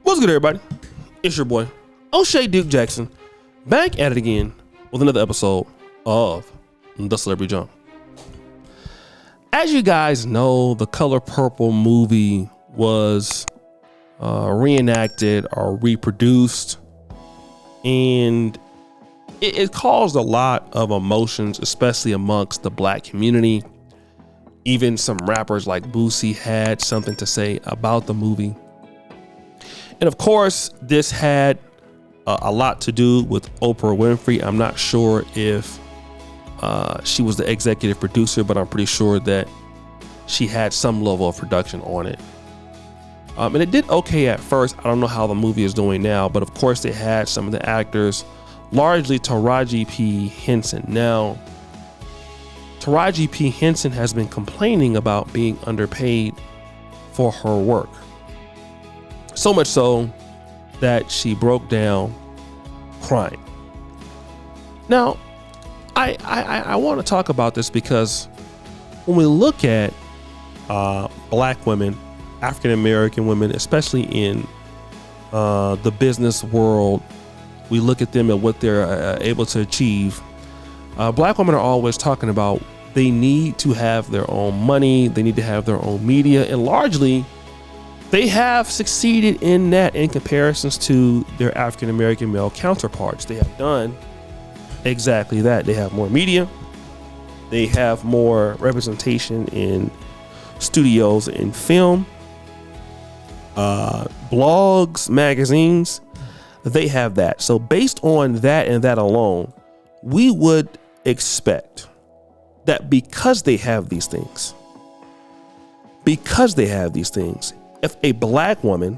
What's good, everybody? It's your boy, O'Shea Duke Jackson, back at it again with another episode of The Celebrity Jump. As you guys know, the Color Purple movie was reenacted or reproduced, and it caused a lot of emotions, especially amongst the black community. Even some rappers like Boosie had something to say about the movie. And of course, this had a lot to do with Oprah Winfrey. I'm not sure if she was the executive producer, but I'm pretty sure that she had some level of production on it. And it did okay at first. I don't know how the movie is doing now, but of course they had some of the actors, largely Taraji P. Henson. Now, Taraji P. Henson has been complaining about being underpaid for her work. So much so that she broke down crying. Now, I want to talk about this because when we look at black women, African American women, especially in the business world, we look at them and what they're able to achieve. Black women are always talking about they need to have their own money, they need to have their own media, and largely they have succeeded in that in comparisons to their African American male counterparts. They have done exactly that. They have more media, they have more representation in studios and film, blogs, magazines. They have that. So based on that and that alone, we would expect that because they have these things, if a black woman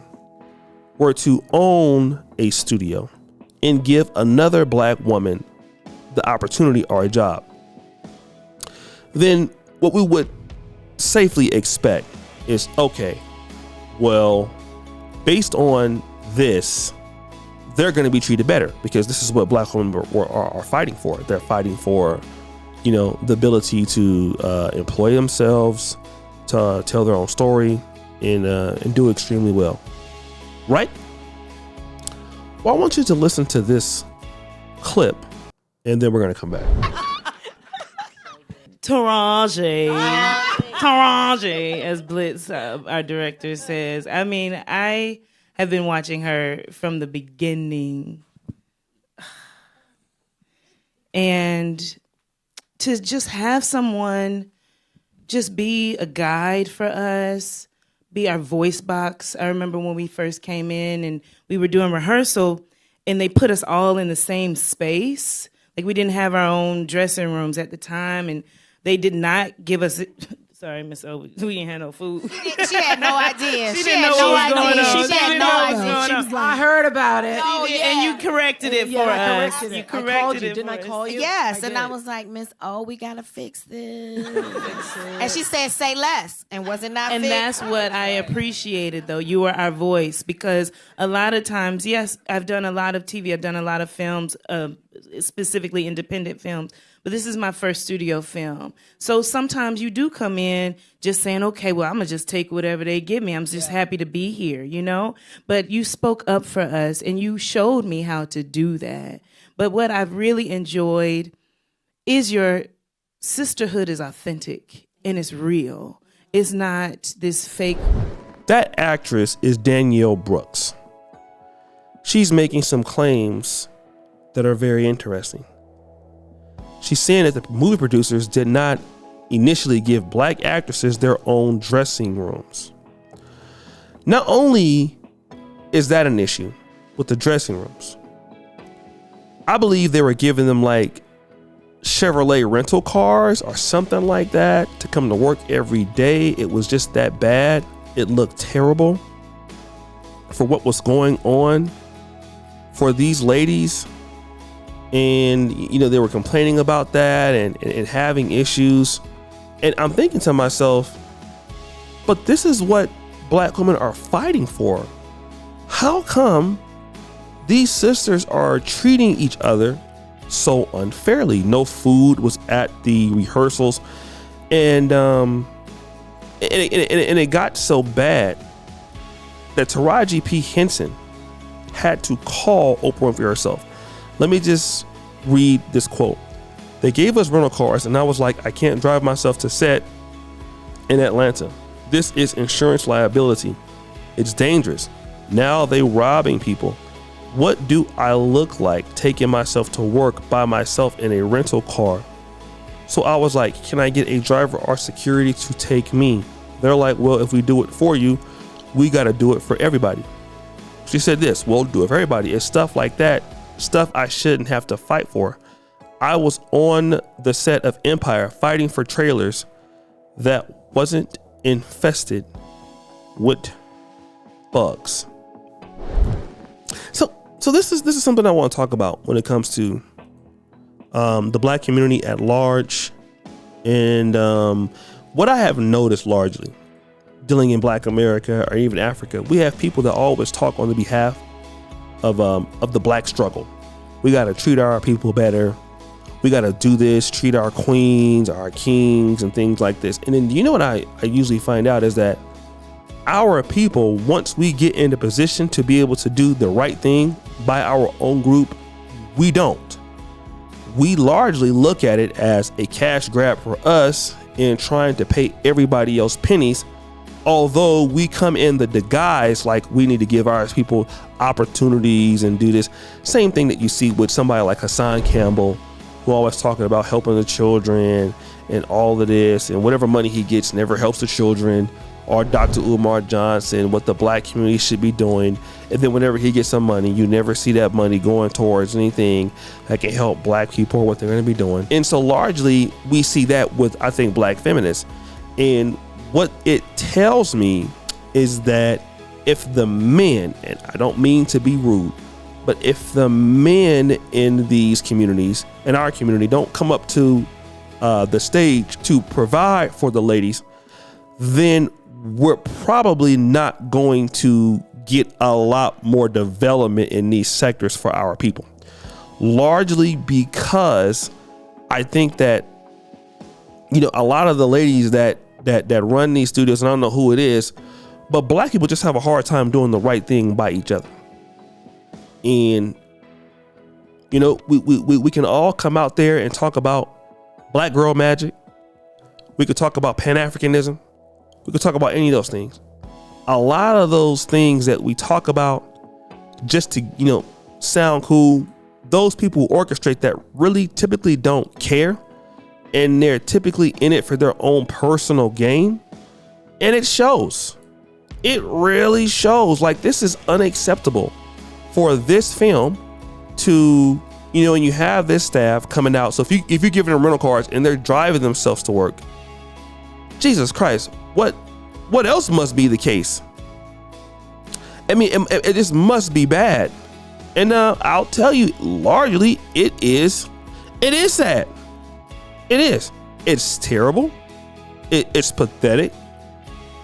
were to own a studio and give another black woman the opportunity or a job, then what we would safely expect is, okay, well, based on this, they're going to be treated better because this is what black women are fighting for. They're fighting for, the ability to employ themselves, to tell their own story, and do extremely well, right? Well, I want you to listen to this clip, and then we're going to come back. Taraji, as Blitz, our director, says. I mean, I have been watching her from the beginning, and to just have someone just be a guide for us, be our voice box. I remember when we first came in and we were doing rehearsal and they put us all in the same space. Like, we didn't have our own dressing rooms at the time, and they did not give us sorry, Miss O, we didn't have no food. She had no idea. She didn't know what was going on. She had no idea. She was like, I heard about it. Oh, yeah. And you corrected it for us. You corrected I called you. it. Didn't I for call us. you? Yes, and I was like, Miss O, we gotta fix this. And she said, say less. And was it not And fixed? that's what I appreciated, though. You were our voice, because a lot of times, yes, I've done a lot of TV, I've done a lot of films, specifically independent films, but this is my first studio film. So sometimes you do come in just saying, okay, well, I'm going to just take whatever they give me. I'm just happy to be here, But you spoke up for us, and you showed me how to do that. But what I've really enjoyed is your sisterhood is authentic, and it's real. It's not this fake. That actress is Danielle Brooks. She's making some claims that are very interesting. She's saying that the movie producers did not initially give black actresses their own dressing rooms. Not only is that an issue with the dressing rooms, I believe they were giving them like Chevrolet rental cars or something like that to come to work every day. It was just that bad. It looked terrible for what was going on for these ladies. And, they were complaining about that and having issues. And I'm thinking to myself, but this is what black women are fighting for. How come these sisters are treating each other so unfairly? No food was at the rehearsals. And it got so bad that Taraji P. Henson had to call Oprah Winfrey herself. Let me just read this quote. They gave us rental cars and I was like, I can't drive myself to set in Atlanta. This is insurance liability. It's dangerous. Now they robbing people. What do I look like taking myself to work by myself in a rental car? So I was like, can I get a driver or security to take me? They're like, well, if we do it for you, we got to do it for everybody. She said this, we'll do it for everybody. It's stuff like that, stuff I shouldn't have to fight for. I was on the set of Empire fighting for trailers that wasn't infested with bugs. So this is something I want to talk about when it comes to the black community at large, and what I have noticed largely dealing in Black America or even Africa, we have people that always talk on the behalf of the black struggle. We got to treat our people better. We got to do this, treat our queens, our kings, and things like this. And then, you know what I usually find out is that our people, once we get in the position to be able to do the right thing by our own group, we don't. We largely look at it as a cash grab for us in trying to pay everybody else pennies. Although we come in the guise like we need to give our people opportunities and do this. Same thing that you see with somebody like Hassan Campbell, who always talking about helping the children and all of this, and whatever money he gets never helps the children. Or Dr. Umar Johnson, what the black community should be doing. And then whenever he gets some money, you never see that money going towards anything that can help black people or what they're going to be doing. And so largely we see that with, I think, black feminists. And what it tells me is that if the men, and I don't mean to be rude, but if the men in these communities, in our community, don't come up to the stage to provide for the ladies, then we're probably not going to get a lot more development in these sectors for our people. Largely because I think that, you know, a lot of the ladies that run these studios, and I don't know who it is, but black people just have a hard time doing the right thing by each other. And, you know, we can all come out there and talk about black girl magic. We could talk about Pan-Africanism. We could talk about any of those things. A lot of those things that we talk about just to, you know, sound cool, those people who orchestrate that really typically don't care. And they're typically in it for their own personal gain. And it shows. It really shows. Like, this is unacceptable for this film to, you know, and you have this staff coming out. So if you're giving them rental cars and they're driving themselves to work, Jesus Christ, what else must be the case? I mean, it just must be bad. And I'll tell you, largely, it is sad. It is. It's terrible. It's pathetic.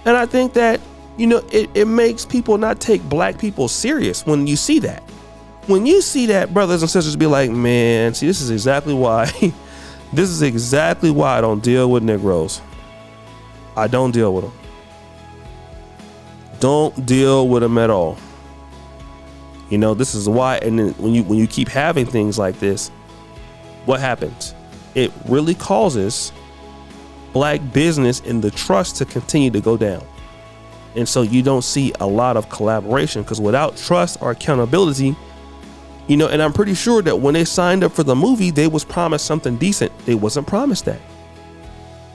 And I think that, you know, it makes people not take black people serious when you see that. When you see that, brothers and sisters be like, man, see, this is exactly why I don't deal with Negroes. I don't deal with them. Don't deal with them at all. You know, this is why. And then when you keep having things like this, what happens? It really causes black business and the trust to continue to go down. And so you don't see a lot of collaboration, because without trust or accountability, you know, and I'm pretty sure that when they signed up for the movie, they was promised something decent. They wasn't promised that.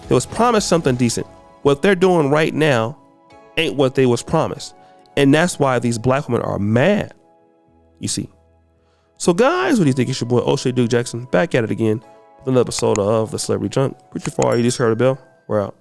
They was promised something decent. What they're doing right now ain't what they was promised. And that's why these black women are mad, you see. So guys, what do you think? It's your boy O'Shea Duke Jackson back at it again with another episode of The Celebrity Junk. Preacher for all you just heard a bell. We're out.